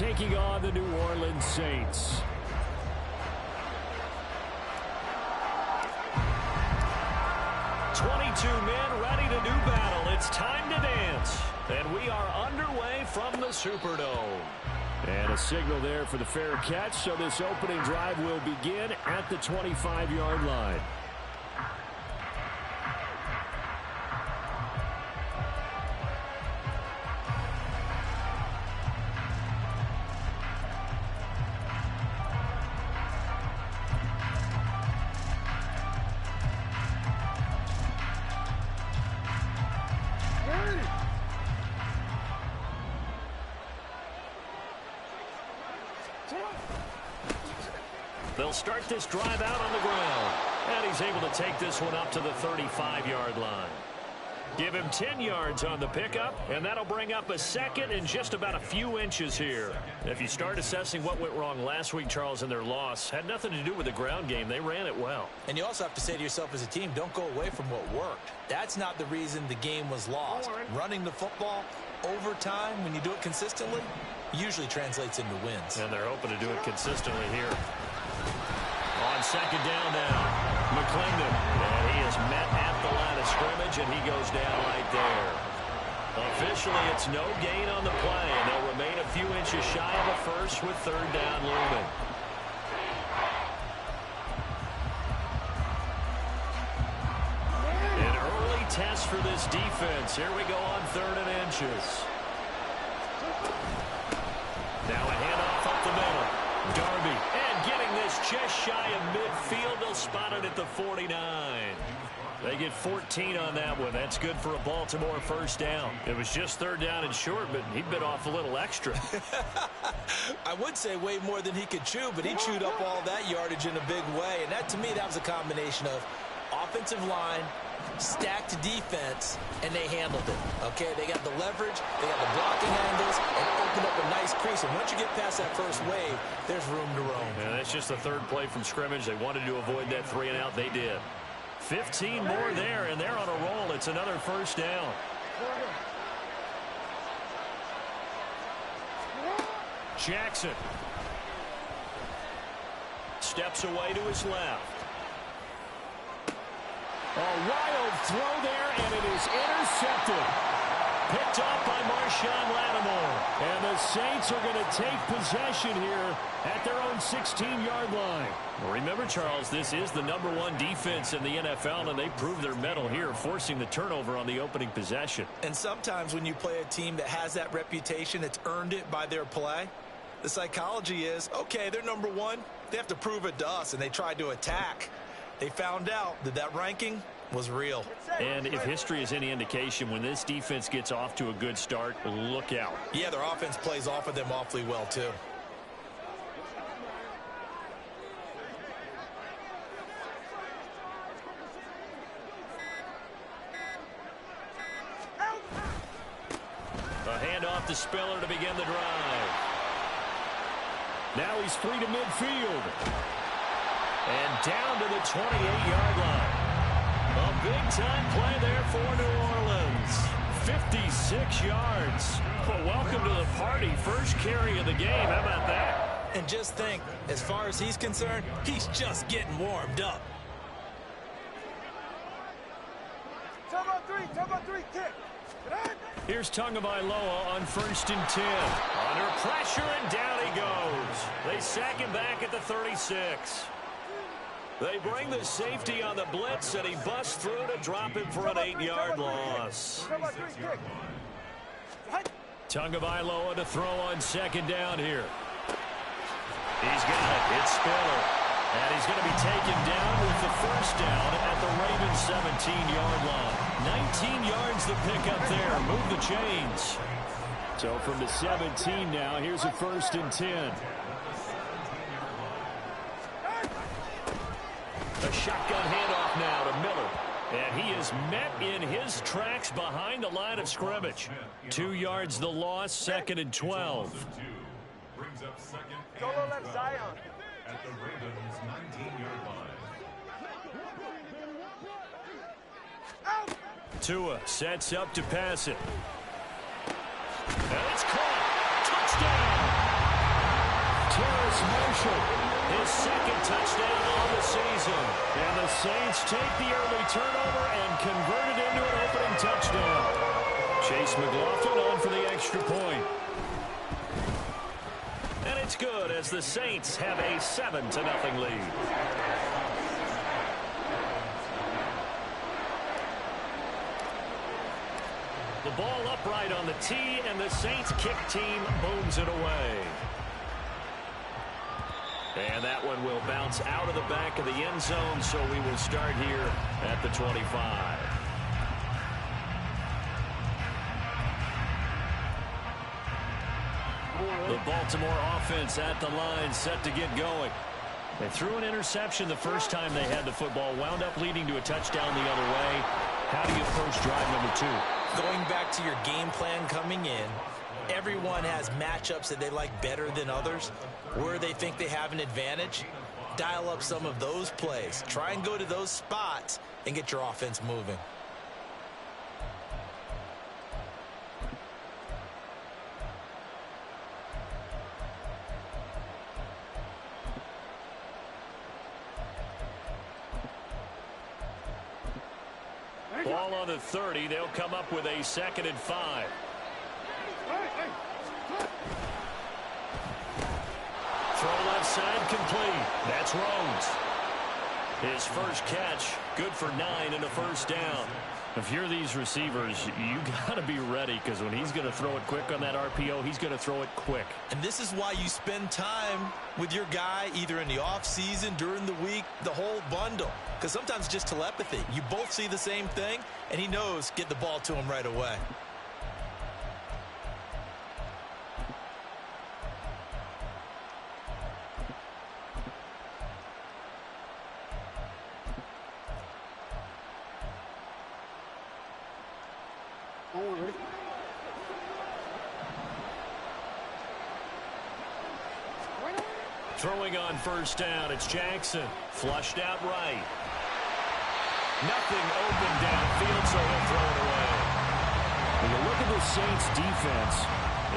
taking on the New Orleans Saints. Men ready to do battle. It's time to dance. And we are underway from the Superdome. And a signal there for the fair catch, so this opening drive will begin at the 25-yard line. They'll start this drive out on the ground. And he's able to take this one up to the 35-yard line. Give him 10 yards on the pickup, and that'll bring up a second and just about a few inches here. If you start assessing what went wrong last week, Charles, in their loss, had nothing to do with the ground game. They ran it well. And you also have to say to yourself as a team, don't go away from what worked. That's not the reason the game was lost. Running the football over time, when you do it consistently, usually translates into wins. And they're hoping to do it consistently here. On second down now, McClendon. And he is met at the line of scrimmage, and he goes down right there. Officially, it's no gain on the play, and they'll remain a few inches shy of a first with third down looming. An early test for this defense. Here we go on third and inches. Now a handoff up the middle. Darby, and getting this just shy of midfield. They'll spot it at the 49. They get 14 on that one. That's good for a Baltimore first down. It was just third down and short, but he bit off a little extra. I would say way more than he could chew, but he chewed up all that yardage in a big way. And that, to me, that was a combination of offensive line, stacked defense, and they handled it. Okay, they got the leverage, they got the blocking angles, and opened up a nice crease. And once you get past that first wave, there's room to roam. And that's just the third play from scrimmage. They wanted to avoid that 3-and-out. They did. 15 more there, and they're on a roll. It's another first down. Jackson steps away to his left. A wild throw there, and it is intercepted. Picked off by Marshawn Lattimore. And the Saints are going to take possession here at their own 16-yard line. Remember, Charles, this is the #1 defense in the NFL, and they proved their mettle here, forcing the turnover on the opening possession. And sometimes when you play a team that has that reputation, it's earned it by their play. The psychology is, okay, they're #1. They have to prove it to us, and they tried to attack. They found out that that ranking was real. And if history is any indication, when this defense gets off to a good start, look out. Yeah, their offense plays off of them awfully well, too. A handoff to Spiller to begin the drive. Now he's free to midfield. And down to the 28-yard line. A big-time play there for New Orleans. 56 yards. Well, welcome to the party. First carry of the game. How about that? And just think, as far as he's concerned, he's just getting warmed up. Turbo three, kick. Here's Tagovailoa on 1st and 10. Under pressure, and down he goes. They sack him back at the 36. They bring the safety on the blitz, and he busts through to drop him for an 8-yard loss. Tagovailoa to throw on 2nd down here. He's got it. It's Spiller. And he's going to be taken down with the first down at the Ravens' 17-yard line. 19 yards to pick up there. Move the chains. So from the 17 now, here's a 1st and 10. A shotgun handoff now to Miller. And he is met in his tracks behind the line of scrimmage. 2 yards the loss, 2nd and 12. Brings up second. Solo left Zion. At the Ravens' 19-yard line. Tua sets up to pass it. And it's caught. Touchdown. It's Marshall, his second touchdown on the season. And the Saints take the early turnover and convert it into an opening touchdown. Chase McLaughlin on for the extra point. And it's good as the Saints have a 7-0 lead. The ball upright on the tee, and the Saints kick team booms it away. And that one will bounce out of the back of the end zone, so we will start here at the 25. The Baltimore offense at the line, set to get going. They threw an interception the first time they had the football, wound up leading to a touchdown the other way. How do you approach drive number 2? Going back to your game plan coming in, everyone has matchups that they like better than others. Where they think they have an advantage, dial up some of those plays. Try and go to those spots and get your offense moving. Ball on the 30. They'll come up with a 2nd and 5. Throw left side complete. That's Rhodes. His first catch, good for 9 and a first down. If you're these receivers, you got to be ready, because when he's going to throw it quick on that RPO, he's going to throw it quick. And this is why you spend time with your guy either in the offseason, during the week, the whole bundle. Because sometimes it's just telepathy. You both see the same thing, and he knows get the ball to him right away. Throwing on first down, it's Jackson. Flushed out right. Nothing open downfield, so he'll throw it away. When you look at the Saints defense,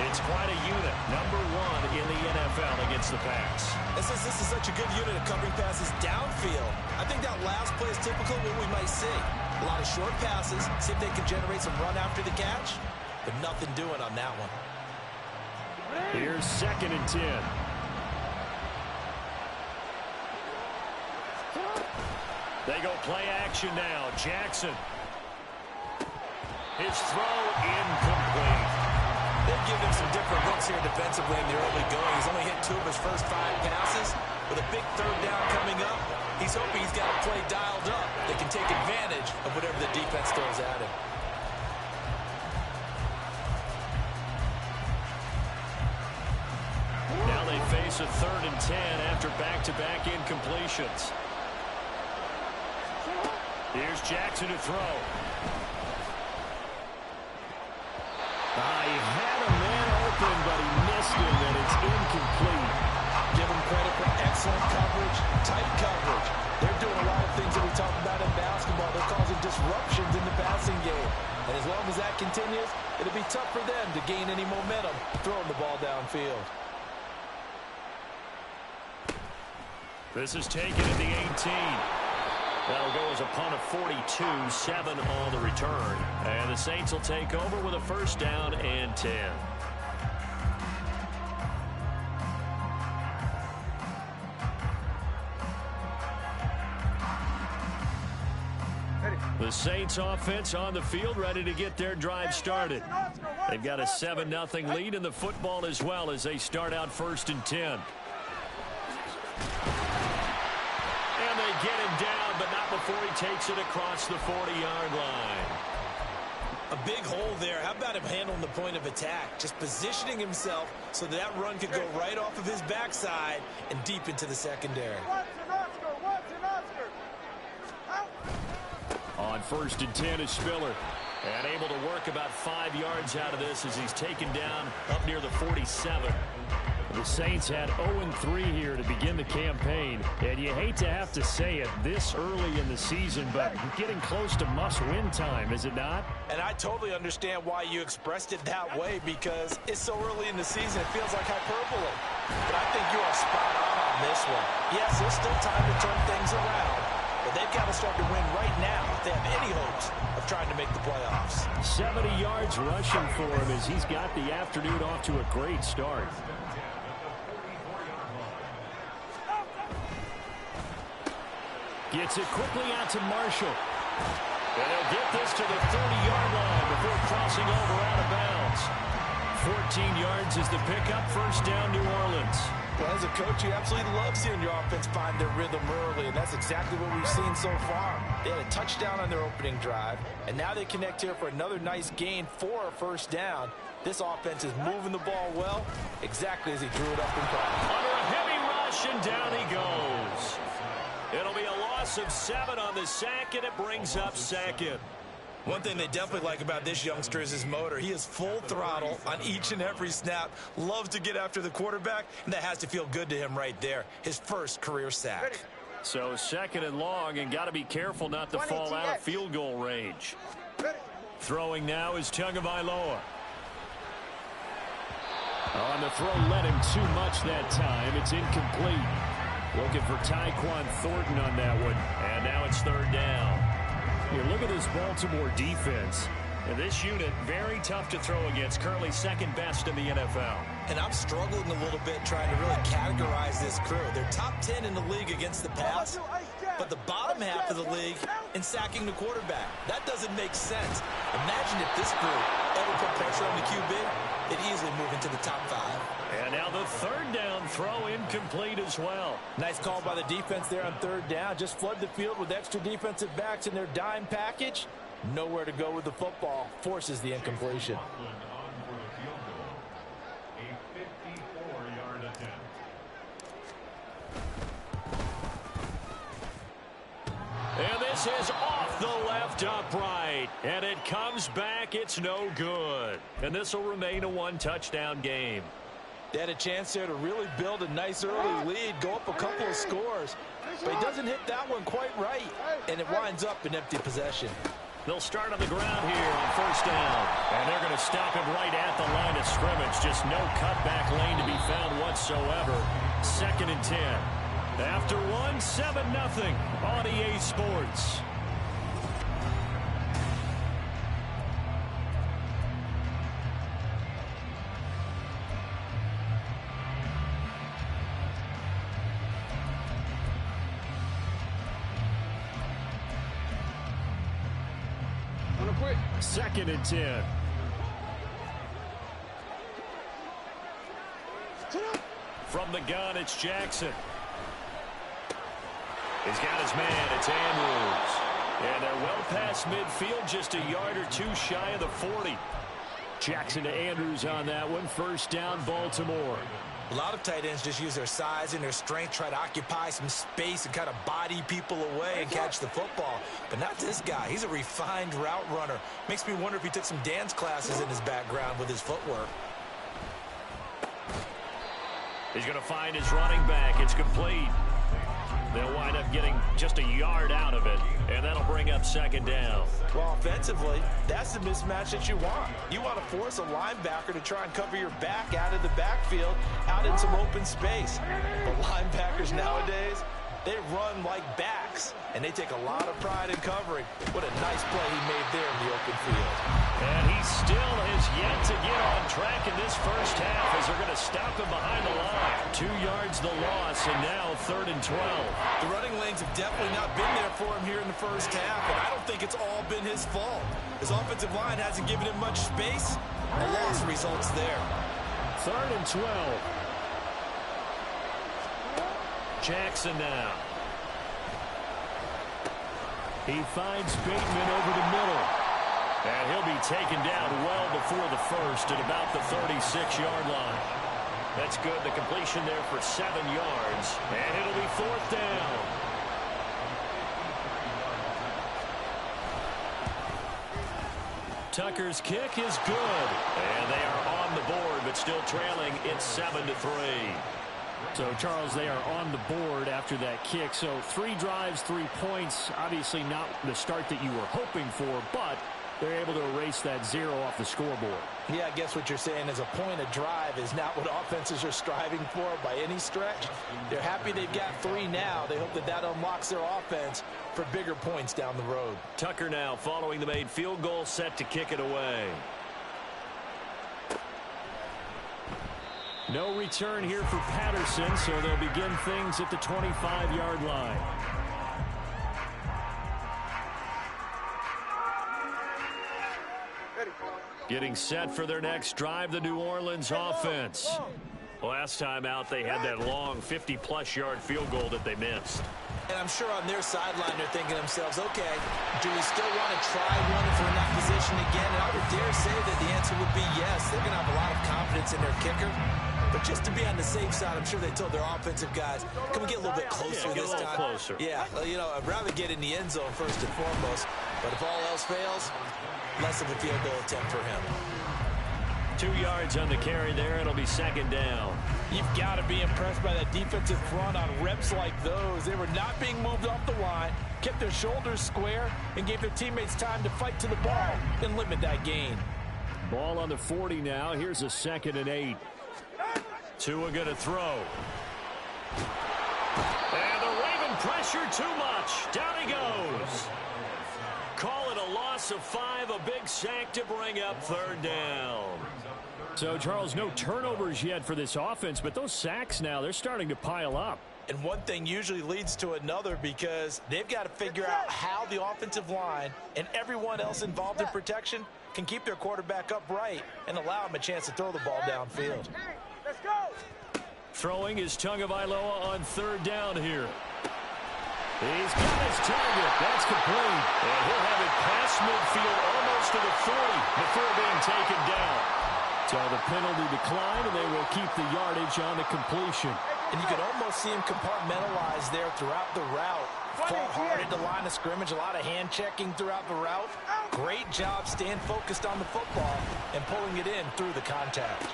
it's quite a unit. Number 1 in the NFL against the pass. This is such a good unit of covering passes downfield. I think that last play is typical of what we might see. A lot of short passes, see if they can generate some run after the catch, but nothing doing on that one. Here's 2nd and 10. They go play action now. Jackson. His throw incomplete. They've given him some different looks here defensively in the early going. He's only hit 2 of his first 5 passes. With a big 3rd down coming up, he's hoping he's got a play dialed up that can take advantage of whatever the defense throws at him. Now they face a 3rd and 10 after back-to-back incompletions. Here's Jackson to throw. He had a man open, but he missed him, and it's incomplete. Give him credit for excellent coverage, tight coverage. They're doing a lot of things that we talk about in basketball. They're causing disruptions in the passing game. And as long as that continues, it'll be tough for them to gain any momentum throwing the ball downfield. This is taken at the 18. That'll go as a punt of 42, 7 on the return. And the Saints will take over with a first down and 10. The Saints offense on the field, ready to get their drive started. They've got a 7-0 lead in the football as well as they start out 1st and 10. And they get him down, but not before he takes it across the 40-yard line. A big hole there. How about him handling the point of attack? Just positioning himself so that run could go right off of his backside and deep into the secondary. On 1st and 10 is Spiller. And able to work about 5 yards out of this as he's taken down up near the 47. The Saints had 0-3 here to begin the campaign, and you hate to have to say it this early in the season, but getting close to must-win time, is it not? And I totally understand why you expressed it that way, because it's so early in the season, it feels like hyperbole. But I think you are spot on this one. Yes, there's still time to turn things around, but they've got to start to win right now if they have any hopes of trying to make the playoffs. 70 yards rushing for him as he's got the afternoon off to a great start. Gets it quickly out to Marshall. And he'll get this to the 30-yard line before crossing over out of bounds. 14 yards is the pickup. First down, New Orleans. Well, as a coach, you absolutely love seeing your offense find their rhythm early, and that's exactly what we've seen so far. They had a touchdown on their opening drive, and now they connect here for another nice gain for a first down. This offense is moving the ball well, exactly as he drew it up in practice. Under a heavy rush, and down he goes. It'll be a loss of 7 on the sack, and it brings up second. One thing they definitely like about this youngster is his motor. He is full throttle on each and every snap, loves to get after the quarterback, and that has to feel good to him right there. His first career sack. So second and long, and got to be careful not to fall out of field goal range. Throwing now is Tagovailoa. On the throw, led him too much that time. It's incomplete. Looking for Tyquan Thornton on that one. And now it's third down. Here, look at this Baltimore defense. And this unit, very tough to throw against. Currently second best in the NFL. And I'm struggling a little bit trying to really categorize this crew. They're top 10 in the league against the pass, but the bottom half of the league in sacking the quarterback. That doesn't make sense. Imagine if this group ever put pressure on the QB, they'd easily move into the top 5. And now the third down throw incomplete as well. Nice call by the defense there on third down. Just flood the field with extra defensive backs in their dime package. Nowhere to go with the football. Forces the incompletion. And this is off the left upright. And it comes back. It's no good. And this will remain a one-touchdown game. They had a chance there to really build a nice early lead, go up a couple of scores. But he doesn't hit that one quite right, and it winds up an empty possession. They'll start on the ground here on first down. And they're going to stop him right at the line of scrimmage. Just no cutback lane to be found whatsoever. Second and 10. After one, 7-0 on EA Sports. Second and 10. From the gun, it's Jackson. He's got his man. It's Andrews. And they're well past midfield, just a yard or two shy of the 40. Jackson to Andrews on that one. First down, Baltimore. A lot of tight ends just use their size and their strength, try to occupy some space and kind of body people away and catch the football. But not this guy. He's a refined route runner. Makes me wonder if he took some dance classes in his background with his footwork. He's going to find his running back. It's complete. They'll wind up getting just a yard out of it, and that'll bring up second down. Well, offensively, that's the mismatch that you want. You want to force a linebacker to try and cover your back out of the backfield, out in some open space. But linebackers nowadays, they run like backs, and they take a lot of pride in covering. What a nice play he made there in the open field. And he still has yet to get on track in this first half as they're going to stop him behind the line. 2 yards the loss, and now third and 12. The running lanes have definitely not been there for him here in the first half, and I don't think it's all been his fault. His offensive line hasn't given him much space. A loss results there. Third and 12. Jackson now. He finds Bateman over the middle. And he'll be taken down well before the first at about the 36-yard line. That's good. The completion there for 7 yards. And it'll be fourth down. Tucker's kick is good. And they are on on the board, but still trailing. It's 7-3. So, Charles, they are on the board after that kick. So 3 drives, 3 points. Obviously not the start that you were hoping for, but they're able to erase that 0 off the scoreboard. Yeah, I guess what you're saying is a point a drive is not what offenses are striving for by any stretch. They're happy they've got 3 now. They hope that that unlocks their offense for bigger points down the road. Tucker now following the made field goal, set to kick it away. No return here for Patterson, so they'll begin things at the 25-yard line. Getting set for their next drive, the New Orleans offense. Last time out, they had that long 50-plus yard field goal that they missed. And I'm sure on their sideline they're thinking to themselves, okay, do we still want to try one if we're in that position again? And I would dare say that the answer would be yes. They're going to have a lot of confidence in their kicker. But just to be on the safe side, I'm sure they told their offensive guys, can we get a little bit closer this time? Closer. Yeah, you know, I'd rather get in the end zone first and foremost. But if all else fails, less of a field goal attempt for him. 2 yards on the carry there. It'll be second down. You've got to be impressed by that defensive front on reps like those. They were not being moved off the line, kept their shoulders square, and gave their teammates time to fight to the ball and limit that gain. Ball on the 40 now. Here's a 2nd and 8. Tua going to throw. And the Raven pressure too much. Down he goes. Call it a loss of 5, a big sack to bring up 3rd down. So, Charles, no turnovers yet for this offense, but those sacks now, they're starting to pile up. And one thing usually leads to another because they've got to figure out how the offensive line and everyone else involved in protection can keep their quarterback upright and allow him a chance to throw the ball downfield. Let's go. Throwing is Tagovailoa on 3rd down here. He's got his target. That's complete. And he'll have it past midfield almost to the 40 before being taken down. So the penalty declined, and they will keep the yardage on the completion. And you can almost see him compartmentalize there throughout the route. Fought hard at the line of scrimmage, a lot of hand checking throughout the route. Great job staying focused on the football and pulling it in through the contact.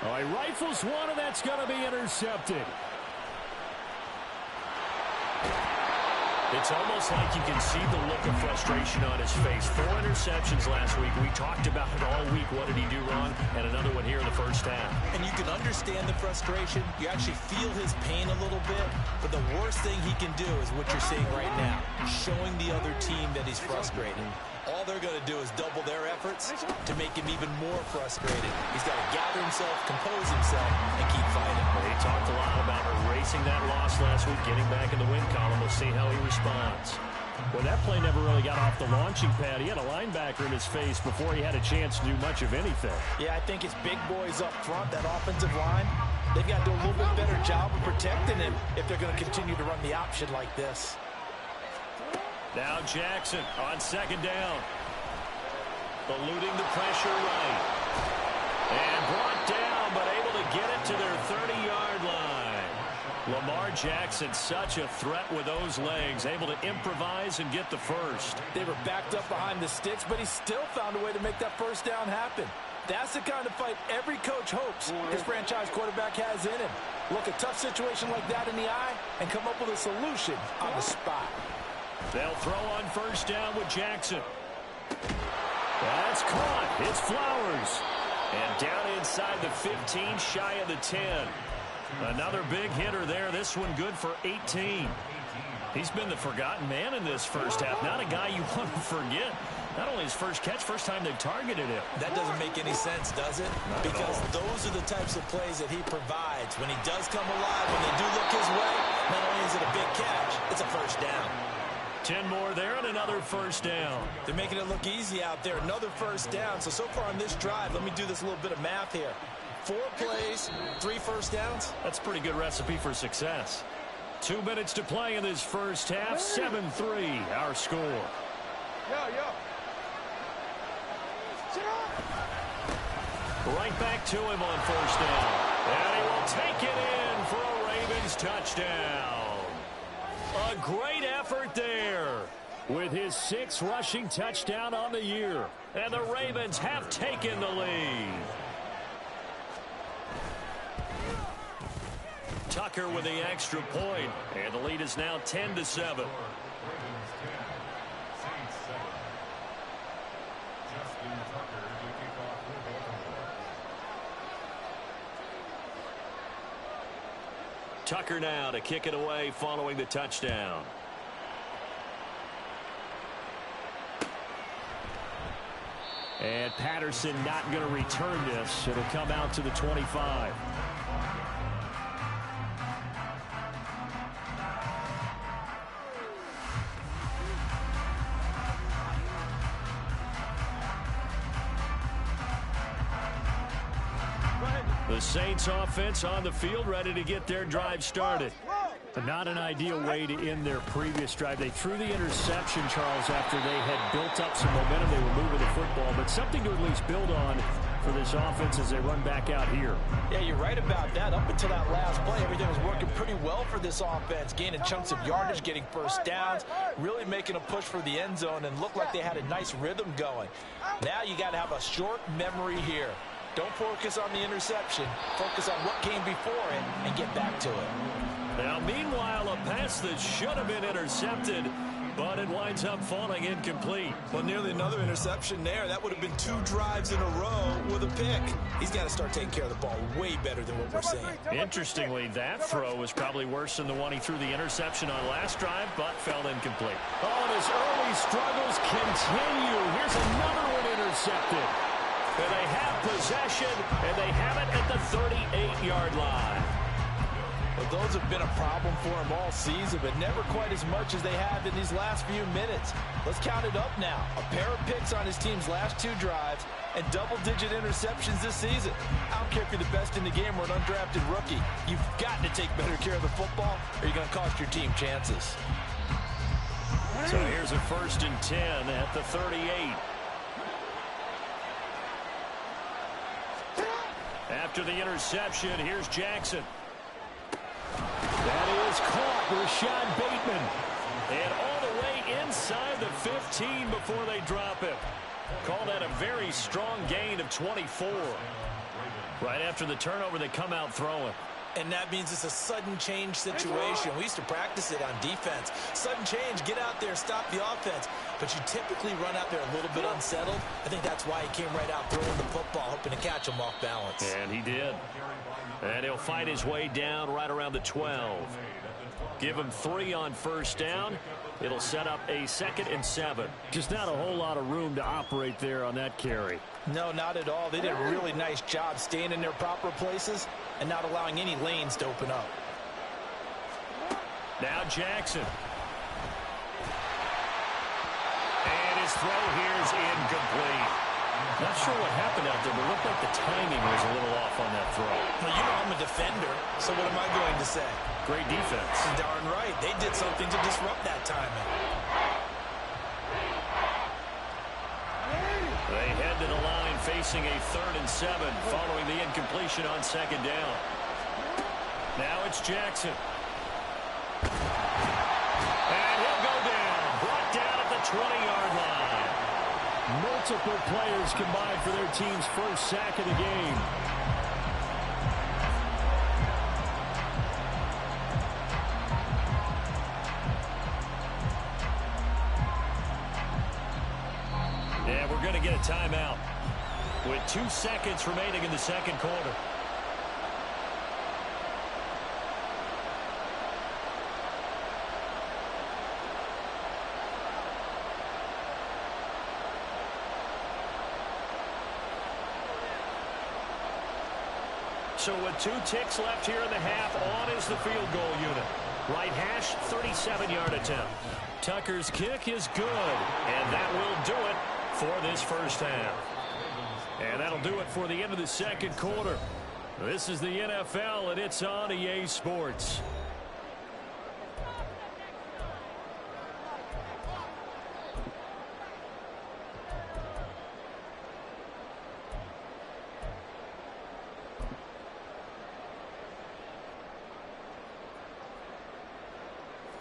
All right, rifles one, and that's going to be intercepted. It's almost like you can see the look of frustration on his face. 4 interceptions last week. We talked about it all week. What did he do wrong? And another one here in the first half. And you can understand the frustration. You actually feel his pain a little bit. But the worst thing he can do is what you're seeing right now, showing the other team that he's frustrated. All they're going to do is double their efforts to make him even more frustrated. He's got to gather himself, compose himself, and keep fighting. He talked a lot about erasing that loss last week, getting back in the win column. We'll see how he responds. Well, that play never really got off the launching pad. He had a linebacker in his face before he had a chance to do much of anything. Yeah, I think it's big boys up front, that offensive line. They've got to do a little bit better job of protecting him if they're going to continue to run the option like this. Now Jackson on 2nd down. Eluding the pressure right. And brought down, but able to get it to their 30-yard line. Lamar Jackson, such a threat with those legs, able to improvise and get the first. They were backed up behind the sticks, but he still found a way to make that first down happen. That's the kind of fight every coach hopes his franchise quarterback has in him. Look a tough situation like that in the eye and come up with a solution on the spot. They'll throw on 1st down with Jackson. That's caught. It's Flowers. And down inside the 15, shy of the 10. Another big hitter there. This one good for 18. He's been the forgotten man in this first half. Not a guy you want to forget. Not only his first catch, first time they've targeted him. That doesn't make any sense, does it? Because those are the types of plays that he provides. When he does come alive, when they do look his way, not only is it a big catch, it's a first down. 10 more there and another first down. They're making it look easy out there. Another first down. So far on this drive, let me do this little bit of math here. 4 plays, 3 first downs. That's a pretty good recipe for success. 2 minutes to play in this first half. 7-3, our score. Yo. Right back to him on 1st down. And he will take it in for a Ravens touchdown. A great effort there with his 6th rushing touchdown on the year. And the Ravens have taken the lead. Tucker with the extra point, and the lead is now 10-7. Tucker now to kick it away following the touchdown. And Patterson not going to return this. It'll come out to the 25. The Saints offense on the field, ready to get their drive started. But not an ideal way to end their previous drive. They threw the interception, Charles, after they had built up some momentum. They were moving the football, but something to at least build on for this offense as they run back out here. Yeah, you're right about that. Up until that last play, everything was working pretty well for this offense, gaining chunks of yardage, getting first downs, really making a push for the end zone, and looked like they had a nice rhythm going. Now you got to have a short memory here. Don't focus on the interception. Focus on what came before it and get back to it. Now, meanwhile, a pass that should have been intercepted, but it winds up falling incomplete. Well, nearly another interception there. That would have been 2 drives in a row with a pick. He's got to start taking care of the ball way better than what we're seeing. Interestingly, that throw was probably worse than the one he threw the interception on last drive, but fell incomplete. Oh, and his early struggles continue. Here's another one intercepted. And they have possession, and they have it at the 38-yard line. Well, those have been a problem for him all season, but never quite as much as they have in these last few minutes. Let's count it up now. A pair of picks on his team's last 2 drives and double-digit interceptions this season. I don't care if you're the best in the game or an undrafted rookie. You've got to take better care of the football, or you're going to cost your team chances. So here's a 1st and 10 at the 38. After the interception, here's Jackson. That is caught. Rashad Bateman. And all the way inside the 15 before they drop him. Call that a very strong gain of 24. Right after the turnover, they come out throwing. And that means it's a sudden change situation. We used to practice it on defense. Sudden change, get out there, stop the offense. But you typically run out there a little bit unsettled. I think that's why he came right out throwing the football, hoping to catch him off balance. And he did. And he'll fight his way down right around the 12. Give him 3 on 1st down. It'll set up a 2nd and 7. Just not a whole lot of room to operate there on that carry. No, not at all. They did a really nice job staying in their proper places and not allowing any lanes to open up. Now Jackson. And his throw here is incomplete. Not sure what happened out there, but it looked like the timing was a little off on that throw. Well, you know I'm a defender, so what am I going to say? Great defense. Darn right. They did something to disrupt that timing. They head to the line facing a 3rd and 7 following the incompletion on 2nd down. Now it's Jackson. And he'll go down. Brought down at the 20-yard line. Multiple players combined for their team's 1st sack of the game. Yeah, we're going to get a timeout with 2 seconds remaining in the 2nd quarter. So with 2 ticks left here in the half, on is the field goal unit. Right hash, 37-yard attempt. Tucker's kick is good, and that will do it for this 1st half. And that'll do it for the end of the 2nd quarter. This is the NFL, and it's on EA Sports.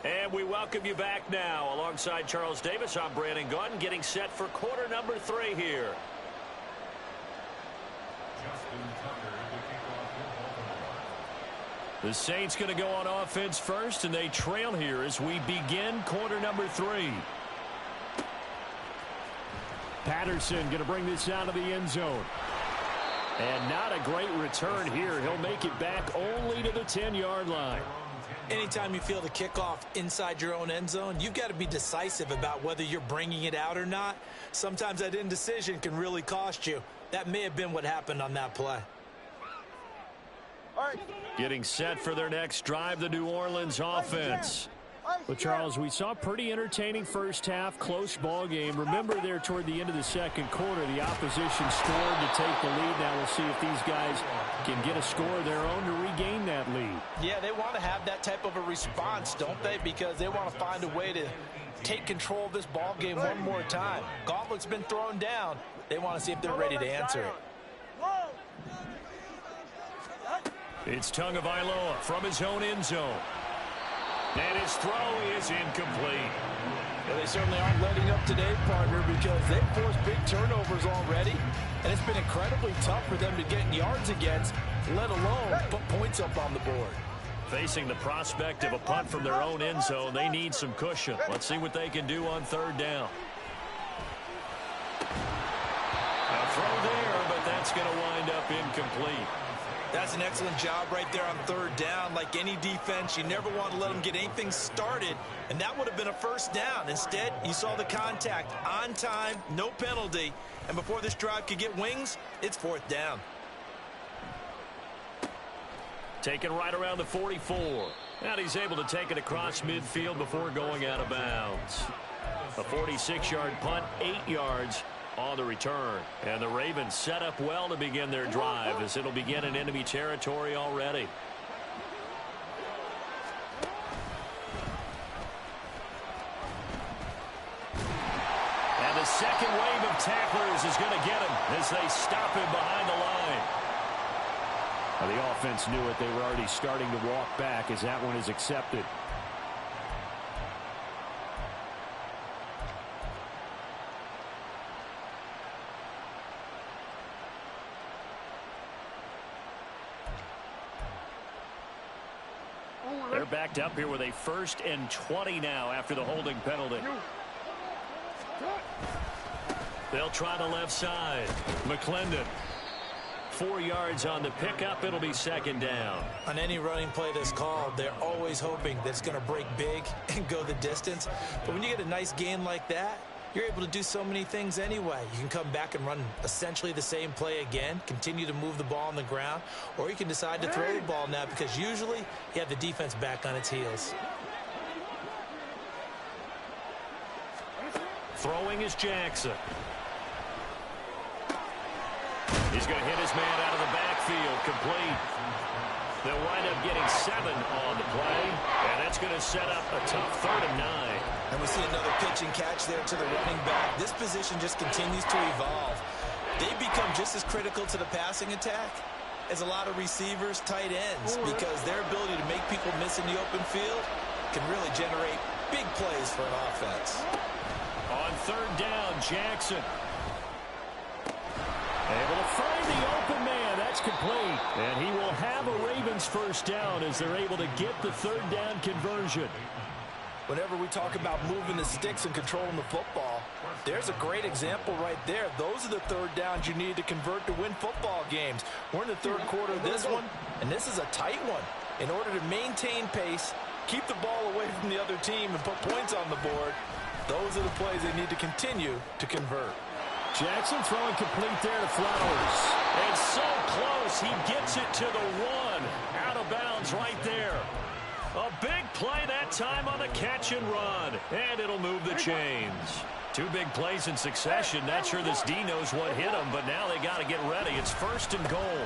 And we welcome you back now. Alongside Charles Davis, I'm Brandon Gunn, getting set for quarter number 3 here. The Saints going to go on offense first, and they trail here as we begin quarter number 3. Patterson going to bring this out of the end zone. And not a great return here. He'll make it back only to the 10-yard line. Anytime you feel the kickoff inside your own end zone, you've got to be decisive about whether you're bringing it out or not. Sometimes that indecision can really cost you. That may have been what happened on that play. Getting set for their next drive, the New Orleans offense. Well, Charles, we saw a pretty entertaining first half, close ball game. Remember there toward the end of the second quarter, the opposition scored to take the lead. Now we'll see if these guys can get a score of their own to regain that lead. Yeah, they want to have that type of a response, don't they? Because they want to find a way to take control of this ball game one more time. Gauntlet's been thrown down. They want to see if they're ready to answer it. It's Tagovailoa from his own end zone. And his throw is incomplete. Well, they certainly aren't letting up today, partner, because they've forced big turnovers already, and it's been incredibly tough for them to get yards against, let alone put points up on the board. Facing the prospect of a punt from their own end zone, they need some cushion. Let's see what they can do on third down. A throw there, but that's going to wind up incomplete. That's an excellent job right there on third down. Like any defense, you never want to let them get anything started, and that would have been a first down. Instead, you saw the contact on time, no penalty, and before this drive could get wings, it's fourth down. Taken right around the 44. And he's able to take it across midfield before going out of bounds. A 46-yard punt, 8 yards on the return. And the Ravens set up well to begin their drive as it'll begin in enemy territory already. And the second wave of tacklers is going to get him as they stop him behind the line. Well, the offense knew it. They were already starting to walk back as that one is accepted. They're backed up here with a 1st and 20 now after the holding penalty. They'll try the left side. McClendon. 4 yards on the pickup. It'll be second down. On any running play that's called, they're always hoping that it's going to break big and go the distance. But when you get a nice gain like that, you're able to do so many things anyway. You can come back and run essentially the same play again, continue to move the ball on the ground, or you can decide to throw the ball now because usually you have the defense back on its heels. Throwing is Jackson. He's going to hit his man out of the backfield, complete. They'll wind up getting 7 on the play, and that's going to set up a tough 3rd and 9. And we see another pitch and catch there to the running back. This position just continues to evolve. They become just as critical to the passing attack as a lot of receivers, tight ends, because their ability to make people miss in the open field can really generate big plays for an offense. On 3rd down, Jackson. Able to find the open man. That's complete. And he will have a Ravens 1st down as they're able to get the 3rd down conversion. Whenever we talk about moving the sticks and controlling the football, there's a great example right there. Those are the 3rd downs you need to convert to win football games. We're in the 3rd quarter of this one, and this is a tight one. In order to maintain pace, keep the ball away from the other team, and put points on the board, those are the plays they need to continue to convert. Jackson throwing complete there to Flowers. And so close, he gets it to the 1. Out of bounds right there. A big play that time on the catch and run. And it'll move the chains. 2 big plays in succession. Not sure this D knows what hit him, but now they got to get ready. It's 1st and goal.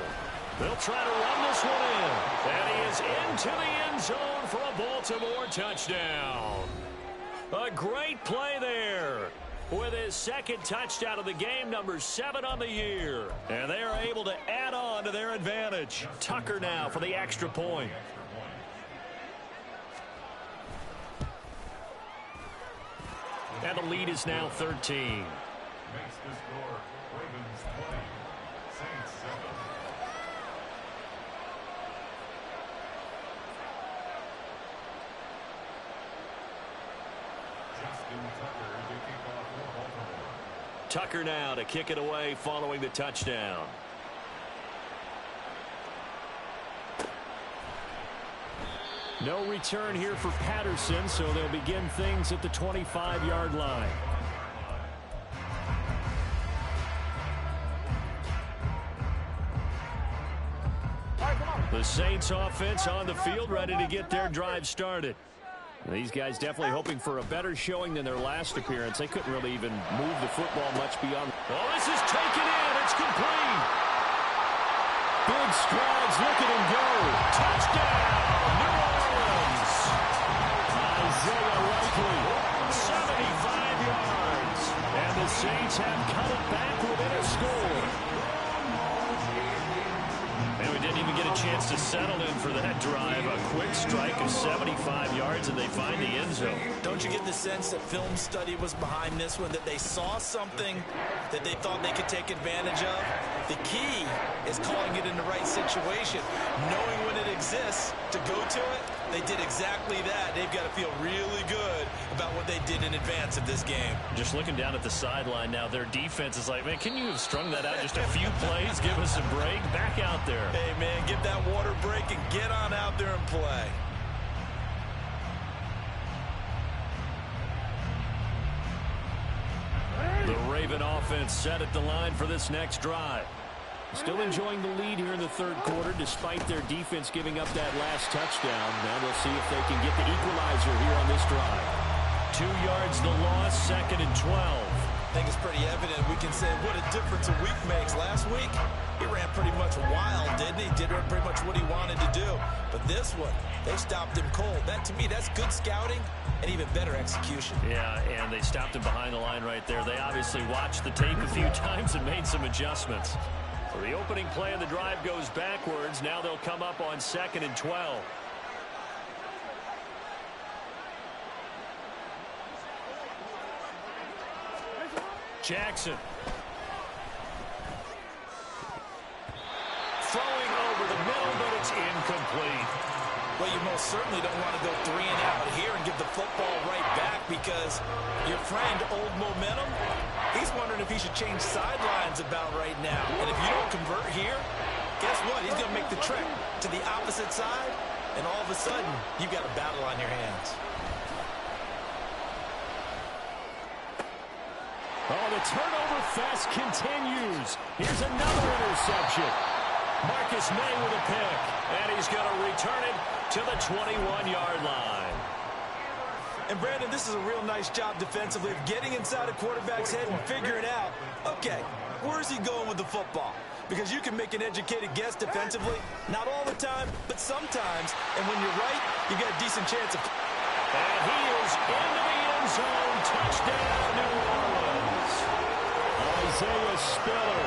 They'll try to run this one in. And he is into the end zone for a Baltimore touchdown. A great play there. With his 2nd touchdown of the game, number 7 on the year. And they are able to add on to their advantage. Tucker now for the extra point. And the lead is now 13. Makes the score Ravens 20, Saints 7. Tucker now to kick it away following the touchdown. No return here for Patterson, so they'll begin things at the 25-yard line. The Saints offense on the field, ready to get their drive started. These guys definitely hoping for a better showing than their last appearance. They couldn't really even move the football much beyond. Oh, this is taken in. It's complete. Big strides. Look at him go. Touchdown, New Orleans. Isaiah Likely. 75 yards. And the Saints have cut it back within a score. And we didn't even get a chance to settle in for that drive. A quick strike of 75 yards, and they find the end zone. Don't you get the sense that film study was behind this one, that they saw something that they thought they could take advantage of? The key is calling it in the right situation, knowing when it exists to go to it. They did exactly that. They've got to feel really good about what they did in advance of this game. Just looking down at the sideline now, their defense is like, man, can you have strung that out just a few plays? Give us a break. Back out there. Hey, man, get that water break and get on out there and play. The Raven offense set at the line for this next drive. Still enjoying the lead here in the third quarter despite their defense giving up that last touchdown. Now we'll see if they can get the equalizer here on this drive. 2 yards the loss, 2nd and 12. I think it's pretty evident. We can say what a difference a week makes. Last week, he ran pretty much wild, didn't he? Did pretty much what he wanted to do. But this one, they stopped him cold. That, to me, that's good scouting and even better execution. Yeah, and they stopped him behind the line right there. They obviously watched the tape a few times and made some adjustments. So the opening play of the drive goes backwards. Now they'll come up on 2nd and 12. Jackson. Throwing over the middle, but it's incomplete. Well, you most certainly don't want to go 3 and out here and give the football right back because your friend, Old Momentum, he's wondering if he should change sidelines about right now. And if you don't convert here, guess what? He's going to make the trek to the opposite side, and all of a sudden, you've got a battle on your hands. Oh, the turnover fest continues. Here's another interception. Marcus May with a pick, and he's going to return it to the 21-yard line. And, Brandon, this is a real nice job defensively of getting inside a quarterback's head and figuring out, okay, where's he going with the football? Because you can make an educated guess defensively, not all the time, but sometimes. And when you're right, you got a decent chance of... And he is into the end zone. Touchdown, New Orleans. Isaiah Spiller,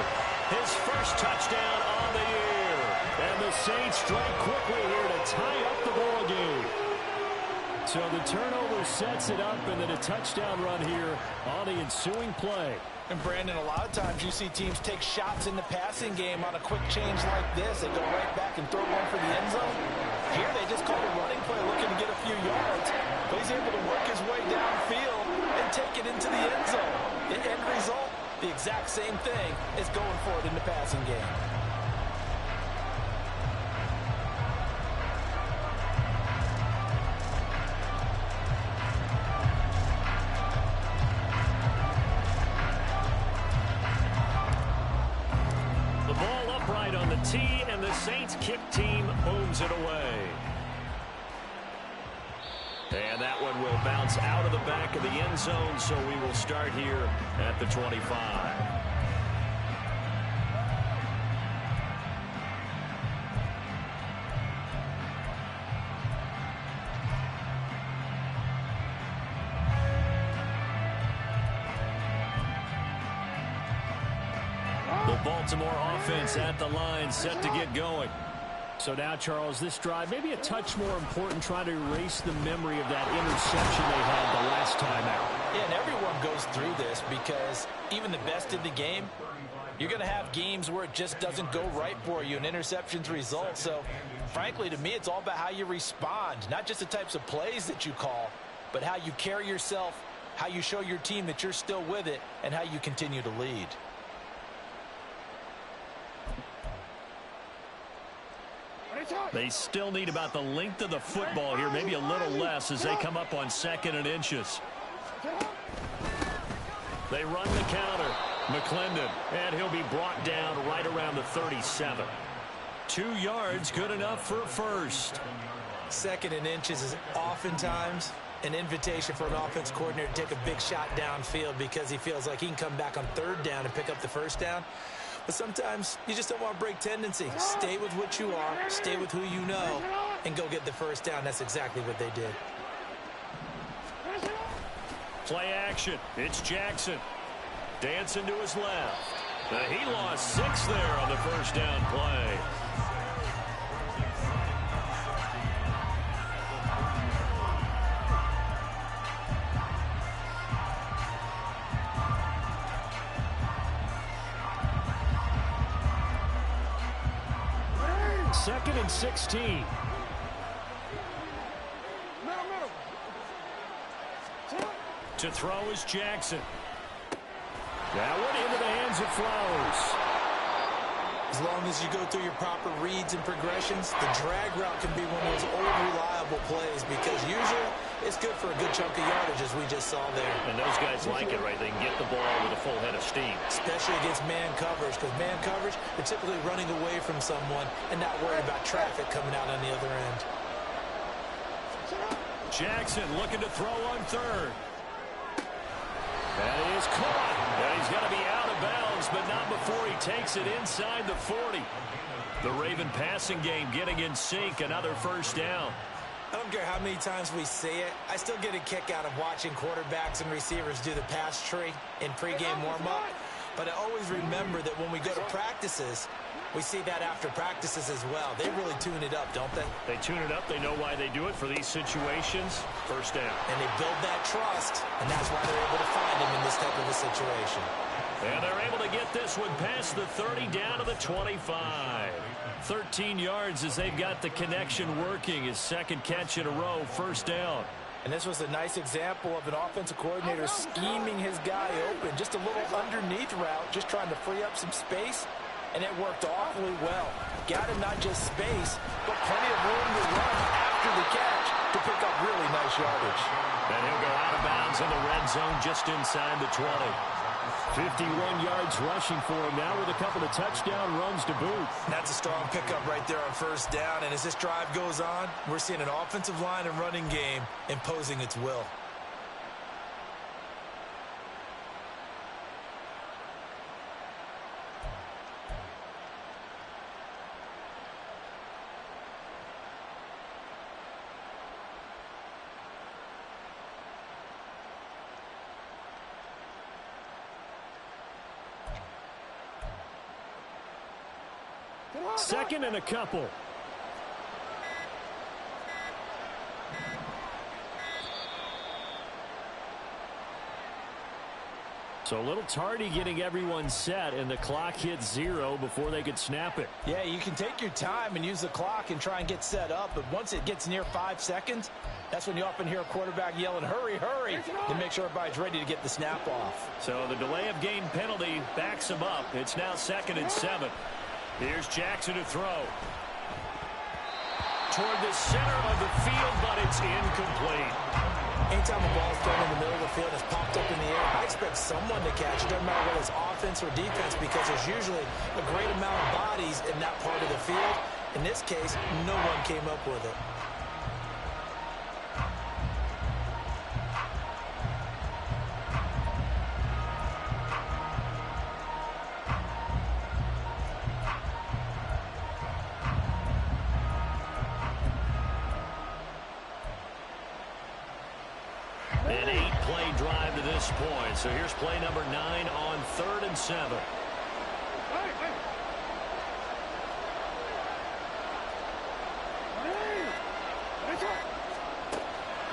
his first touchdown on the year. And the Saints strike quickly here to tie up the ball game. So the turnover sets it up, and then a touchdown run here on the ensuing play. And, Brandon, a lot of times you see teams take shots in the passing game on a quick change like this. They go right back and throw one for the end zone. Here they just call a running play looking to get a few yards. But he's able to work his way downfield and take it into the end zone. The end result, the exact same thing as going for it in the passing game. On the tee, and the Saints kick team booms it away. And that one will bounce out of the back of the end zone, so we will start here at the 25. Baltimore offense at the line, set to get going. So now, Charles, this drive maybe a touch more important, trying to erase the memory of that interception they had the last time out. Yeah, and everyone goes through this because even the best in the game, you're going to have games where it just doesn't go right for you and interceptions result. So, frankly, to me, it's all about how you respond, not just the types of plays that you call, but how you carry yourself how you show your team that you're still with it, and how you continue to lead. They still need about the length of the football here, maybe a little less as they come up on 2nd and inches. They run the counter. McClendon, and he'll be brought down right around the 37. 2 yards, good enough for a first. 2nd and inches is oftentimes an invitation for an offense coordinator to take a big shot downfield because he feels like he can come back on 3rd down and pick up the 1st down. But sometimes you just don't want to break tendency. Stay with what you are, stay with who you know, and go get the 1st down. That's exactly what they did. Play action. It's Jackson. Dancing to his left. He lost 6 there on the 1st down play. Second and 16. To throw is Jackson. That one into the hands of Flowers. As long as you go through your proper reads and progressions, the drag route can be one of those old reliable plays because usually it's good for a good chunk of yardage, as we just saw there. And those guys like it, right? They can get the ball with a full head of steam. Especially against man coverage, because man coverage, they're typically running away from someone and not worried about traffic coming out on the other end. Jackson looking to throw on 3rd. That is caught. And he's going to be out of bounds, but not before he takes it inside the 40. The Raven passing game getting in sync. Another 1st down. I don't care how many times we see it. I still get a kick out of watching quarterbacks and receivers do the pass tree in pregame warm-up. But I always remember that when we go to practices, we see that after practices as well. They really tune it up, don't they? They tune it up. They know why they do it for these situations. 1st down. And they build that trust, and that's why they're able to find him in this type of a situation. And they're able to get this one past the 30 down to the 25. 13 yards as they've got the connection working. His 2nd catch in a row, 1st down. And this was a nice example of an offensive coordinator scheming his guy open. Just a little underneath route, just trying to free up some space. And it worked awfully well. Got him not just space, but plenty of room to run after the catch to pick up really nice yardage. And he'll go out of bounds in the red zone just inside the 20. 51 yards rushing for him now with a couple of touchdown runs to boot. That's a strong pickup right there on 1st down. And as this drive goes on, we're seeing an offensive line and running game imposing its will. Second and a couple. So a little tardy getting everyone set, and the clock hit 0 before they could snap it. Yeah, you can take your time and use the clock and try and get set up, but once it gets near 5 seconds, that's when you often hear a quarterback yelling, hurry, hurry, to make sure everybody's ready to get the snap off. So the delay of game penalty backs him up. It's now 2nd and 7. Here's Jackson to throw. Toward the center of the field, but it's incomplete. Anytime a ball's thrown in the middle of the field, it's popped up in the air, I expect someone to catch it. Doesn't matter whether it's offense or defense, because there's usually a great amount of bodies in that part of the field. In this case, no one came up with it. An 8-play drive to this point. So here's play number 9 on 3rd and 7.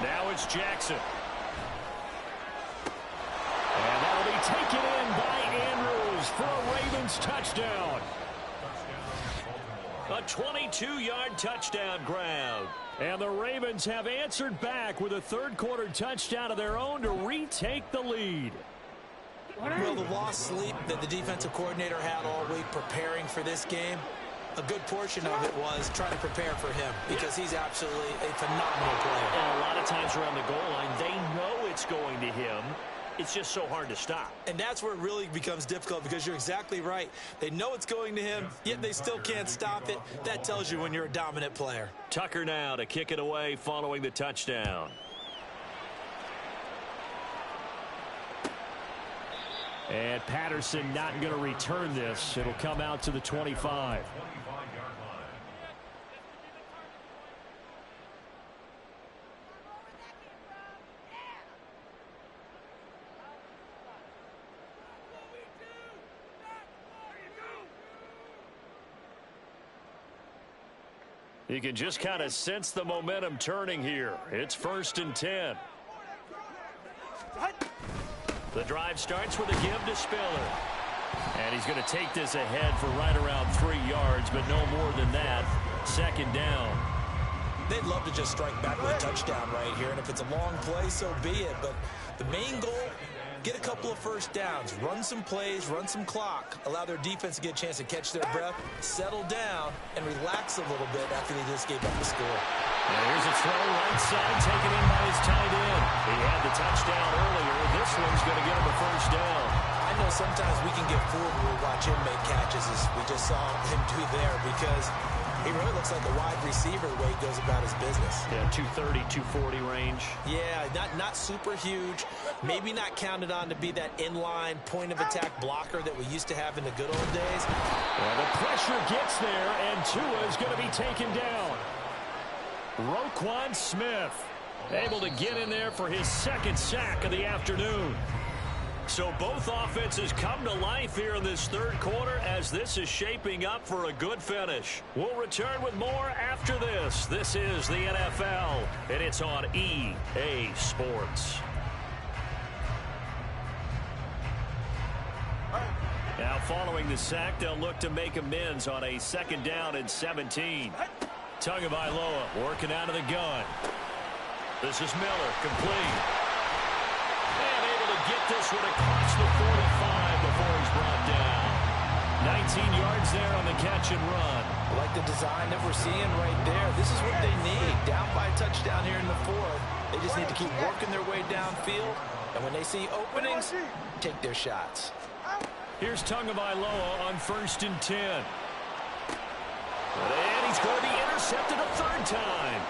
Now it's Jackson. And that'll be taken in by Andrews for a Ravens touchdown. A 22-yard touchdown grab. And the Ravens have answered back with a third-quarter touchdown of their own to retake the lead. Well, the lost sleep that the defensive coordinator had all week preparing for this game, a good portion of it was trying to prepare for him because he's absolutely a phenomenal player. And a lot of times around the goal line, they know it's going to him. It's just so hard to stop. And that's where it really becomes difficult because you're exactly right. They know it's going to him, yet they still can't stop it. That tells you when you're a dominant player. Tucker now to kick it away following the touchdown. And Patterson not going to return this. It'll come out to the 25. You can just kind of sense the momentum turning here. It's 1st and 10. The drive starts with a give to Spiller. And he's going to take this ahead for right around 3 yards, but no more than that. 2nd down. They'd love to just strike back with a touchdown right here, and if it's a long play, so be it. But the main goal, get a couple of first downs, run some plays, run some clock, allow their defense to get a chance to catch their breath, settle down, and relax a little bit after they just gave up the score. And here's a throw right side, taken in by his tight end. He had the touchdown earlier. This one's going to get him a 1st down. I know sometimes we can get fooled when we watch him make catches, as we just saw him do there, because he really looks like a wide receiver the way he goes about his business. Yeah, 230, 240 range. Yeah, not super huge. Maybe not counted on to be that inline point-of-attack blocker that we used to have in the good old days. Well, the pressure gets there, and Tua is going to be taken down. Roquan Smith able to get in there for his 2nd sack of the afternoon. So both offenses come to life here in this 3rd quarter as this is shaping up for a good finish. We'll return with more after this. This is the NFL, and it's on EA Sports. Now following the sack, they'll look to make amends on a 2nd down and 17. Tagovailoa working out of the gun. This is Miller, complete. And able to get this one across the 45 before he's brought down. 19 yards there on the catch and run. I like the design that we're seeing right there. This is what they need. Down by a touchdown here in the 4th. They just need to keep working their way downfield. And when they see openings, take their shots. Here's Tagovailoa on 1st and 10. And he's going to be intercepted a 3rd time.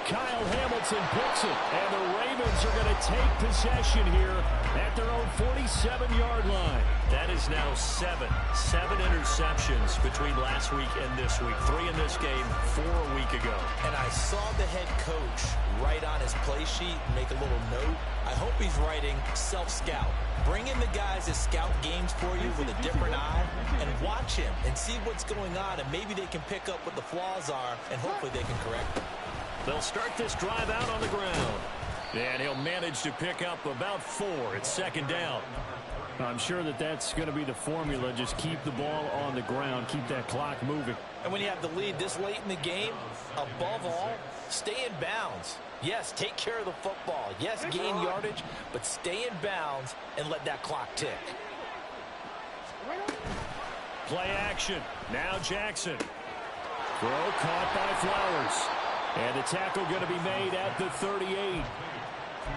Kyle Hamilton picks it, and the Ravens are going to take possession here at their own 47-yard line. That is now 7 interceptions between last week and this week. 3 in this game, 4 a week ago. And I saw the head coach write on his play sheet and make a little note. I hope he's writing self-scout. Bring in the guys that scout games for you with a different eye and watch him and see what's going on, and maybe they can pick up what the flaws are, and hopefully they can correct them. They'll start this drive out on the ground. And he'll manage to pick up about 4. It's 2nd down. I'm sure that's going to be the formula. Just keep the ball on the ground. Keep that clock moving. And when you have the lead this late in the game, above all, stay in bounds. Yes, take care of the football. Yes, gain yardage, but stay in bounds and let that clock tick. Play action. Now Jackson. Throw caught by Flowers. And the tackle going to be made at the 38.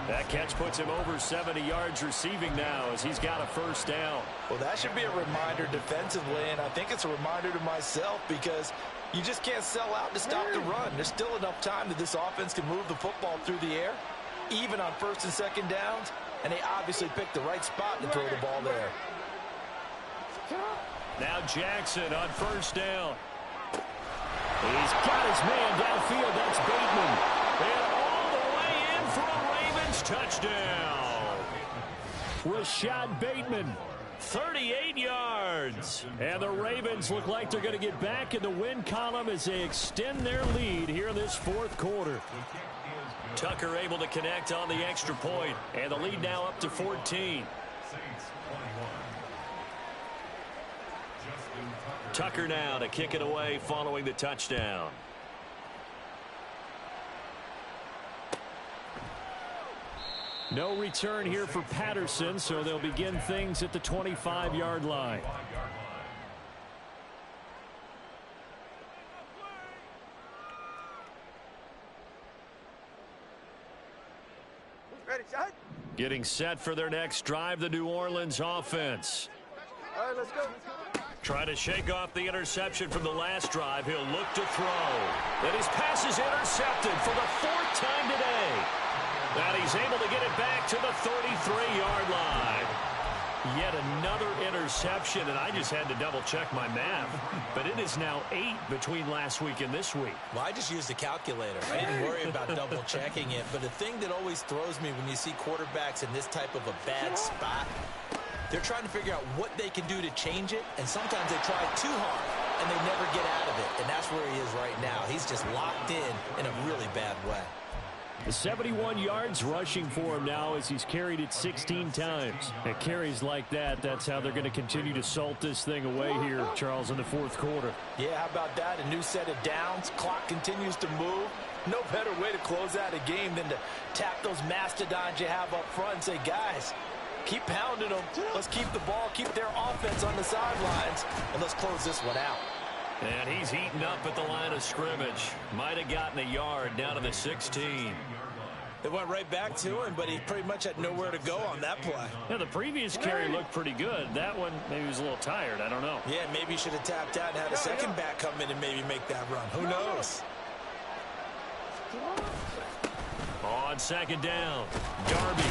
That catch puts him over 70 yards receiving now as he's got a 1st down. Well, that should be a reminder defensively, and I think it's a reminder to myself because you just can't sell out to stop the run. There's still enough time that this offense can move the football through the air, even on 1st and 2nd downs, and they obviously picked the right spot to throw the ball there. Now Jackson on 1st down. He's got his man downfield. That's Bateman. And all the way in for a Ravens touchdown. Rashad Bateman, 38 yards. And the Ravens look like they're going to get back in the win column as they extend their lead here in this 4th quarter. Tucker able to connect on the extra point, and the lead now up to 14. Tucker now to kick it away following the touchdown. No return here for Patterson, so they'll begin things at the 25-yard line. Ready, shot? Getting set for their next drive, the New Orleans offense. All right, let's go. Trying to shake off the interception from the last drive. He'll look to throw. And his pass is intercepted for the 4th time today. And he's able to get it back to the 33-yard line. Yet another interception, and I just had to double-check my math. But it is now 8 between last week and this week. Well, I just used a calculator. I didn't worry about double-checking it. But the thing that always throws me when you see quarterbacks in this type of a bad spot, they're trying to figure out what they can do to change it, and sometimes they try too hard, and they never get out of it. And that's where he is right now. He's just locked in a really bad way. The 71 yards rushing for him now as he's carried it 16 times. At carries like that, that's how they're going to continue to salt this thing away here, Charles, in the 4th quarter. Yeah, how about that? A new set of downs. Clock continues to move. No better way to close out a game than to tap those mastodons you have up front and say, guys, keep pounding them. Let's keep the ball, keep their offense on the sidelines, and let's close this one out. And he's heating up at the line of scrimmage. Might have gotten a yard down to the 16. They went right back to him, but he pretty much had nowhere to go on that play. Yeah, the previous carry looked pretty good. That one, maybe he was a little tired. I don't know. Yeah, maybe he should have tapped out and had a second back come in and maybe make that run. Who knows? On 2nd down, Darby.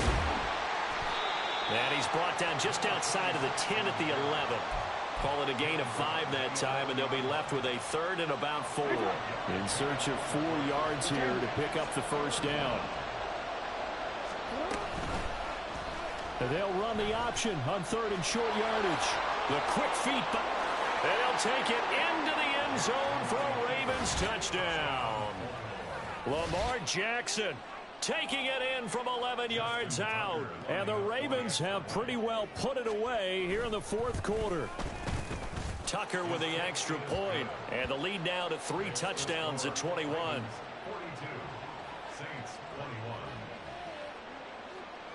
And he's brought down just outside of the 10 at the 11. Call it a gain of 5 that time, and they'll be left with a 3rd and about 4. In search of 4 yards here to pick up the 1st down. And they'll run the option on 3rd and short yardage. The quick feet, but they'll take it into the end zone for a Ravens touchdown. Lamar Jackson taking it in from 11 yards out. And the Ravens have pretty well put it away here in the 4th quarter. Tucker with the extra point, and the lead now to 3 touchdowns at 21. 42. Saints 21.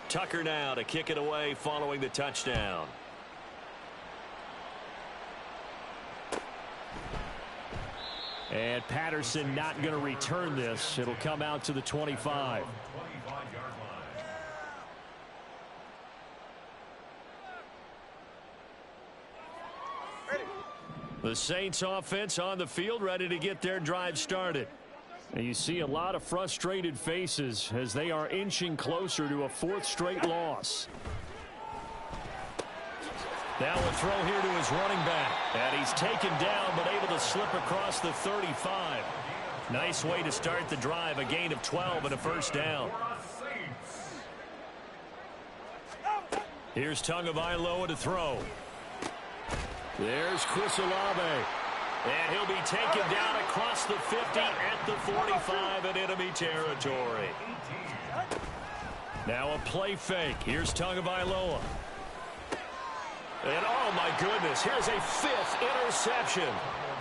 Tucker now to kick it away following the touchdown. And Patterson not going to return this. It'll come out to the 25. 25-yard line. The Saints offense on the field ready to get their drive started. And you see a lot of frustrated faces as they are inching closer to a 4th straight loss. Now a throw here to his running back. And he's taken down but able to slip across the 35. Nice way to start the drive. A gain of 12 and a 1st down. Here's Tagovailoa to throw. There's Chris Olave. And he'll be taken down across the 50 at the 45 in enemy territory. Now a play fake. Here's Tagovailoa. And oh my goodness, here's a 5th interception.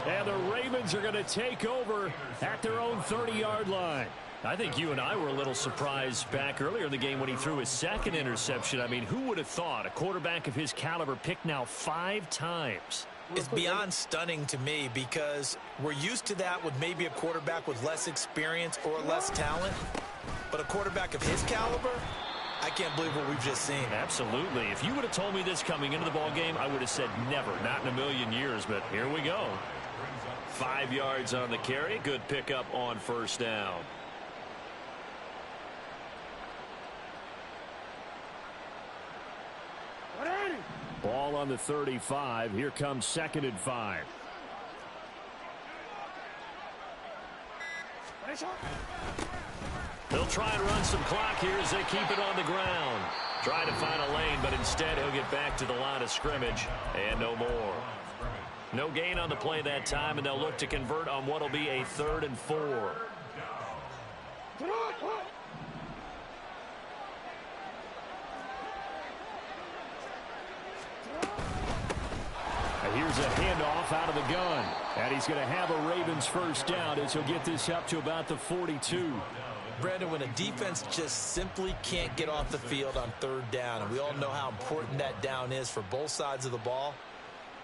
And the Ravens are going to take over at their own 30-yard line. I think you and I were a little surprised back earlier in the game when he threw his 2nd interception. I mean, who would have thought a quarterback of his caliber picked now 5 times? It's beyond stunning to me because we're used to that with maybe a quarterback with less experience or less talent. But a quarterback of his caliber, I can't believe what we've just seen. Absolutely. If you would have told me this coming into the ball game, I would have said never, not in a million years. But here we go. 5 yards on the carry. Good pickup on 1st down. Ball on the 35. Here comes 2nd and 5. They'll try and run some clock here as they keep it on the ground. Trying to find a lane, but instead he'll get back to the line of scrimmage and no more. No gain on the play that time, and they'll look to convert on what will be a 3rd and 4. Here's a handoff out of the gun. And he's going to have a Ravens 1st down as he'll get this up to about the 42. Brandon, when a defense just simply can't get off the field on third down, and we all know how important that down is for both sides of the ball,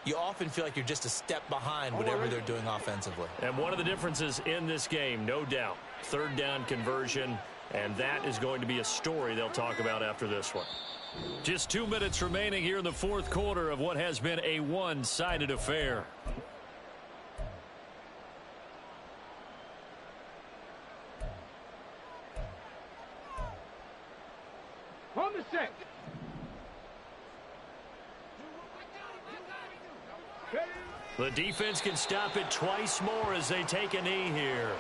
you often feel like you're just a step behind whatever they're doing offensively. And one of the differences in this game, no doubt, third down conversion, and that is going to be a story they'll talk about after this one. Just 2 minutes remaining here in the fourth quarter of what has been a one-sided affair. On the set. The defense can stop it twice more as they take a knee here.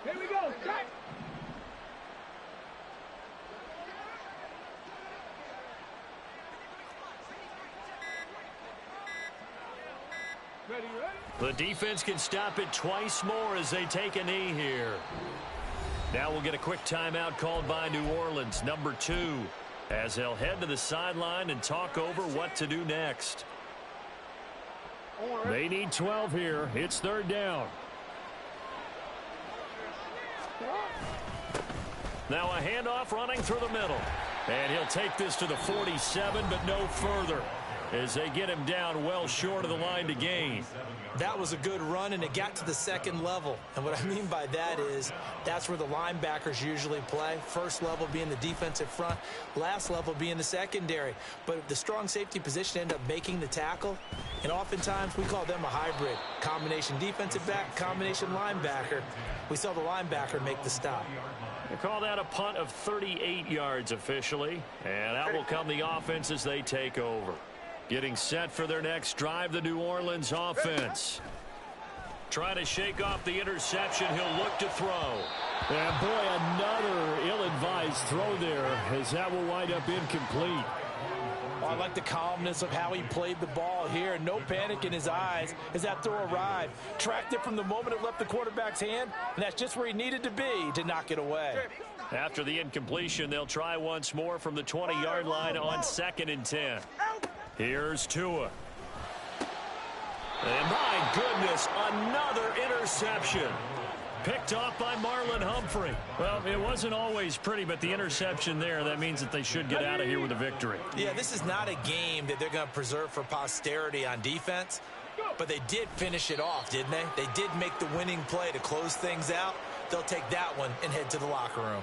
Here we go. Set. Ready, ready. The defense can stop it twice more as they take a knee here. Now we'll get a quick timeout called by New Orleans, number 2, as they'll head to the sideline and talk over what to do next. They need 12 here. It's third down. Now a handoff running through the middle. And he'll take this to the 47, but no further, as they get him down well short of the line to gain. That was a good run, and it got to the second level. And what I mean by that is that's where the linebackers usually play. First level being the defensive front, last level being the secondary. But the strong safety position ended up making the tackle, and oftentimes we call them a hybrid. Combination defensive back, combination linebacker. We saw the linebacker make the stop. They call that a punt of 38 yards officially, and out will come the offense as they take over. Getting set for their next drive, the New Orleans offense. Trying to shake off the interception. He'll look to throw. And boy, another ill-advised throw there, as that will wind up incomplete. Oh, I like the calmness of how he played the ball here. No panic in his eyes as that throw arrived. Tracked it from the moment it left the quarterback's hand, and that's just where he needed to be to knock it away. After the incompletion, they'll try once more from the 20-yard line on 2nd and 10. Here's Tua. And my goodness, another interception. Picked off by Marlon Humphrey. Well, it wasn't always pretty, but the interception there, that means that they should get out of here with a victory. Yeah, this is not a game that they're going to preserve for posterity on defense, but they did finish it off, didn't they? They did make the winning play to close things out. They'll take that one and head to the locker room.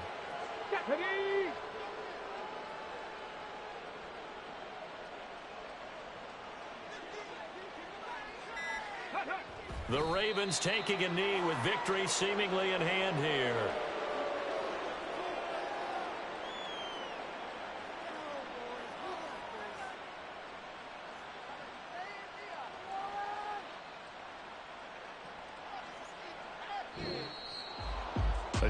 The Ravens taking a knee with victory seemingly in hand here.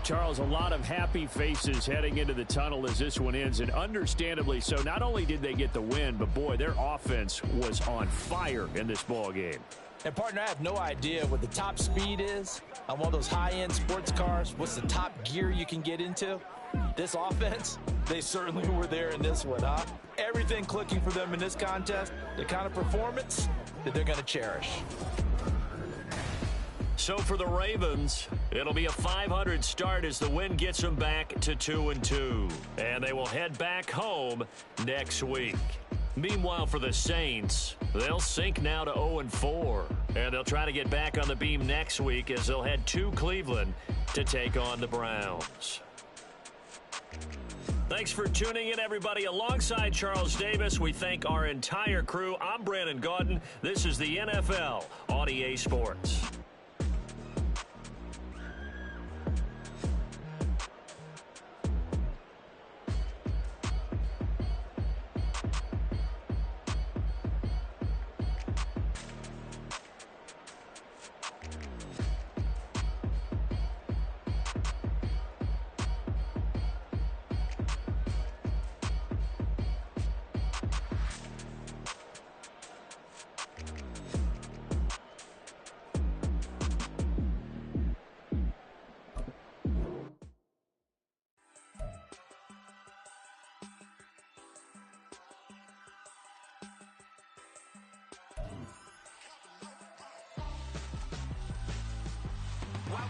Charles, a lot of happy faces heading into the tunnel as this one ends, and understandably so. Not only did they get the win, but boy, their offense was on fire in this ball game. And, partner, I have no idea what the top speed is on one of those high-end sports cars. What's the top gear you can get into? This offense, they certainly were there in this one, huh? Everything clicking for them in this contest, the kind of performance that they're going to cherish. So for the Ravens, it'll be a .500 start as the win gets them back to 2-2. And they will head back home next week. Meanwhile, for the Saints, they'll sink now to 0-4. And they'll try to get back on the beam next week as they'll head to Cleveland to take on the Browns. Thanks for tuning in, everybody. Alongside Charles Davis, we thank our entire crew. I'm Brandon Gaudin. This is the NFL on EA Sports.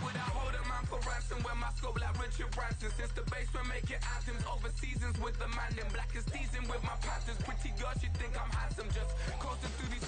would I hold a man for ransom when my scope like Richard Branson? Since the basement making anthems over seasons with the man in black is seasoned with my patterns. Pretty girl, she think I'm handsome, just coasting through these